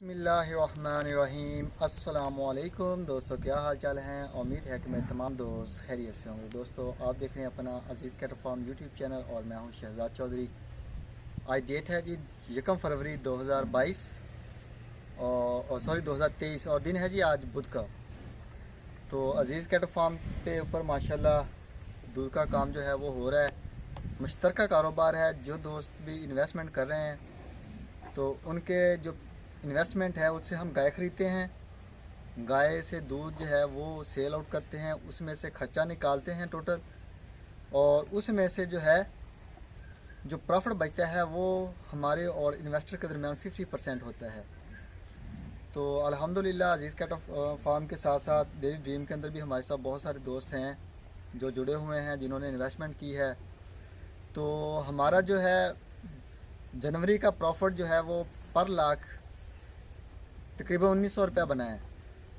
बिस्मिल्लाहिर्रहमानिर्रहीम। अस्सलामुअलैकुम दोस्तों, क्या हाल चाल हैं। उम्मीद है कि मेरे तमाम दोस्त खैरियत से होंगे। दोस्तों, आप देख रहे हैं अपना अजीज़ कैटल फार्म यूट्यूब चैनल और मैं हूं शहजाद चौधरी। आज डेट है जी 1 फरवरी 2022 और सॉरी 2023 और दिन है जी आज बुध का। तो अजीज़ कैटल फार्म पे ऊपर माशाल्लाह दूध का काम जो है वो हो रहा है। मुश्तरका कारोबार है। जो दोस्त भी इन्वेस्टमेंट कर रहे हैं तो उनके जो इन्वेस्टमेंट है उससे हम गाय ख़रीदते हैं, गाय से दूध जो है वो सेल आउट करते हैं, उसमें से खर्चा निकालते हैं टोटल, और उसमें से जो है जो प्रॉफिट बचता है वो हमारे और इन्वेस्टर के दरमियान 50% होता है। तो अल्हम्दुलिल्लाह अजीज़ कैटल फार्म के साथ साथ डेली ड्रीम के अंदर भी हमारे साथ बहुत सारे दोस्त हैं जो जुड़े हुए हैं, जिन्होंने इन्वेस्टमेंट की है। तो हमारा जो है जनवरी का प्रॉफिट जो है वो पर लाख तकरीबन 1900 रुपया बना है।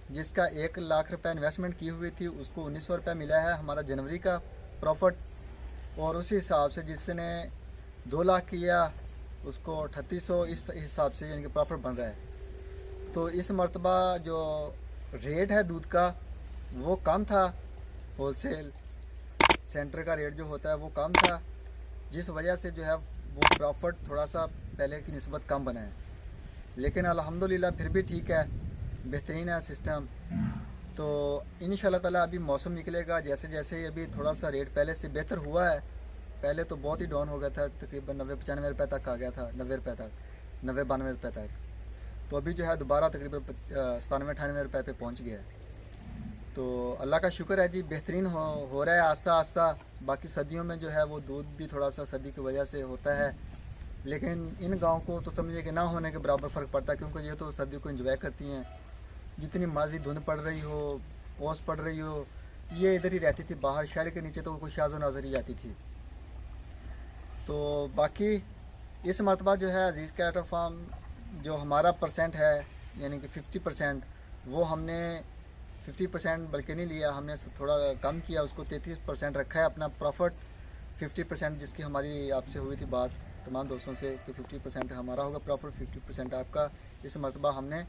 जिसका 1 लाख रुपया इन्वेस्टमेंट की हुई थी उसको 1900 रुपया मिला है हमारा जनवरी का प्रॉफिट, और उसी हिसाब से जिसने 2 लाख किया उसको 3800 इस हिसाब से यानी कि प्रॉफिट बन रहा है। तो इस मरतबा जो रेट है दूध का वो कम था, होलसेल सेंटर का रेट जो होता है वो कम था, जिस वजह से जो है वो प्रॉफिट थोड़ा सा पहले की निस्बत कम बना है। लेकिन अल्हम्दुलिल्लाह फिर भी ठीक है, बेहतरीन है सिस्टम। तो इंशाल्लाह ताला अभी मौसम निकलेगा, जैसे जैसे अभी थोड़ा सा रेट पहले से बेहतर हुआ है। पहले तो बहुत ही डाउन हो गया था, तकरीबन 90-95 रुपये तक आ गया था, 90 रुपये तक, 90-92 रुपये तक। तो अभी जो है दोबारा तकरीबन 97-98 रुपये पे पहुँच गया है। तो अल्लाह का शुक्र है जी, बेहतरीन हो रहा है आस्ता आस्ता। बाकी सर्दियों में जो है वो दूध भी थोड़ा सा सर्दी की वजह से होता है, लेकिन इन गाँव को तो समझिए कि ना होने के बराबर फ़र्क पड़ता है, क्योंकि ये तो सर्दी को एंजॉय करती हैं। जितनी माजी धुंध पड़ रही हो, ओस पड़ रही हो, ये इधर ही रहती थी, बाहर शहर के नीचे तो कुछ शाज़ो नज़र ही आती थी। तो बाकी इस मरतबा जो है अजीज़ कैटल फार्म जो हमारा परसेंट है यानी कि 50%, वो हमने 50% बल्कि नहीं लिया, हमने थोड़ा कम किया, उसको 33% रखा है अपना प्रॉफिट। 50% जिसकी हमारी आपसे हुई थी बात तमाम दोस्तों से कि 50% हमारा होगा प्रॉफिट, 50% आपका। इस मरतबा हमने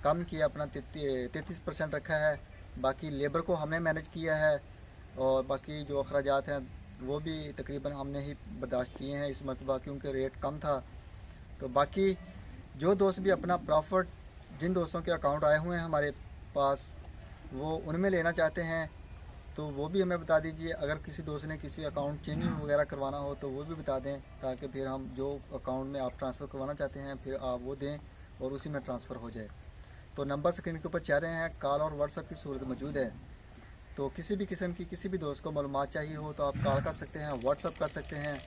कम किया, अपना 33% रखा है। बाकी लेबर को हमने मैनेज किया है और बाकी जो अखराजात हैं वो भी तकरीबन हमने ही बर्दाश्त किए हैं इस मरतबा, क्योंकि रेट कम था। तो बाकी जो दोस्त भी अपना प्रॉफिट, जिन दोस्तों के अकाउंट आए हुए हैं हमारे पास, वो उनमें लेना चाहते हैं तो वो भी हमें बता दीजिए। अगर किसी दोस्त ने किसी अकाउंट चेंजिंग वगैरह करवाना हो तो वो भी बता दें, ताकि फिर हम जो अकाउंट में आप ट्रांसफ़र करवाना चाहते हैं फिर आप वो दें और उसी में ट्रांसफ़र हो जाए। तो नंबर स्क्रीन के ऊपर चल रहे हैं, कॉल और व्हाट्सएप की सूरत मौजूद है। तो किसी भी किस्म की किसी भी दोस्त को मालूमात चाहिए हो तो आप कॉल कर सकते हैं, व्हाट्सएप कर सकते हैं।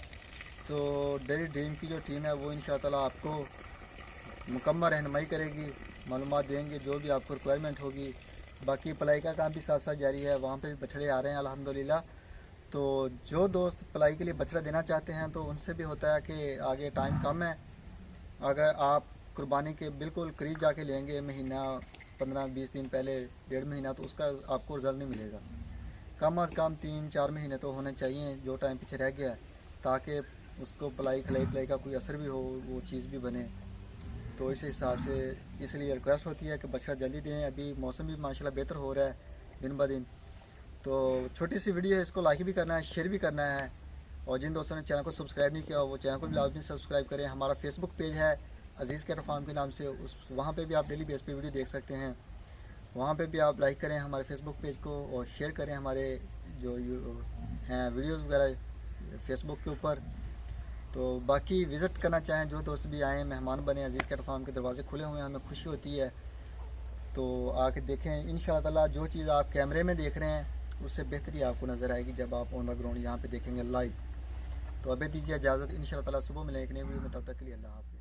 तो डेली ड्रीम की जो टीम है वो इंशाअल्लाह आपको मुकम्मल रहनुमाई करेगी, मालूमात देंगे जो भी आपको रिक्वायरमेंट होगी। बाकी पलाई का काम भी साथ साथ जारी है, वहाँ पे भी बछड़े आ रहे हैं अल्हम्दुलिल्लाह। तो जो दोस्त पलाई के लिए बछड़ा देना चाहते हैं तो उनसे भी होता है कि आगे टाइम कम है, अगर आप कुर्बानी के बिल्कुल करीब जाके लेंगे, महीना 15-20 दिन पहले, 1.5 महीना, तो उसका आपको रिज़ल्ट नहीं मिलेगा। कम अज़ कम 3-4 महीने तो होने चाहिए जो टाइम पीछे रह गया है, ताकि उसको पलाई खिलाई का कोई असर भी हो, वो चीज़ भी बने। तो इस हिसाब से इसलिए रिक्वेस्ट होती है कि बछड़ा जल्दी दें। अभी मौसम भी माशाल्लाह बेहतर हो रहा है दिन ब दिन। तो छोटी सी वीडियो है, इसको लाइक भी करना है, शेयर भी करना है, और जिन दोस्तों ने चैनल को सब्सक्राइब नहीं किया वो चैनल को भी लाजमी सब्सक्राइब करें। हमारा फेसबुक पेज है अजीज़ कैटल फार्म के नाम से, उस वहाँ पे भी आप डेली बेस पे वीडियो देख सकते हैं। वहाँ पे भी आप लाइक करें हमारे फेसबुक पेज को और शेयर करें हमारे जो हैं वीडियोज़ वगैरह फेसबुक के ऊपर। तो बाकी विज़िट करना चाहें जो दोस्त भी आएँ, मेहमान बने, अजीज़ कैटल फार्म के दरवाज़े खुले हुए हैं, हमें खुशी होती है। तो आके देखें, इंशाअल्लाह ताला जो चीज़ आप कैमरे में देख रहे हैं उससे बेहतरी आपको नज़र आएगी जब आप ऑन द ग्राउंड यहाँ पे देखेंगे लाइव। तो अभी दीजिए इजाज़त, इंशाअल्लाह ताला सुबह मिलेंगे एक नई वीडियो में, तब तक के लिए अल्लाह हाफ़िज़।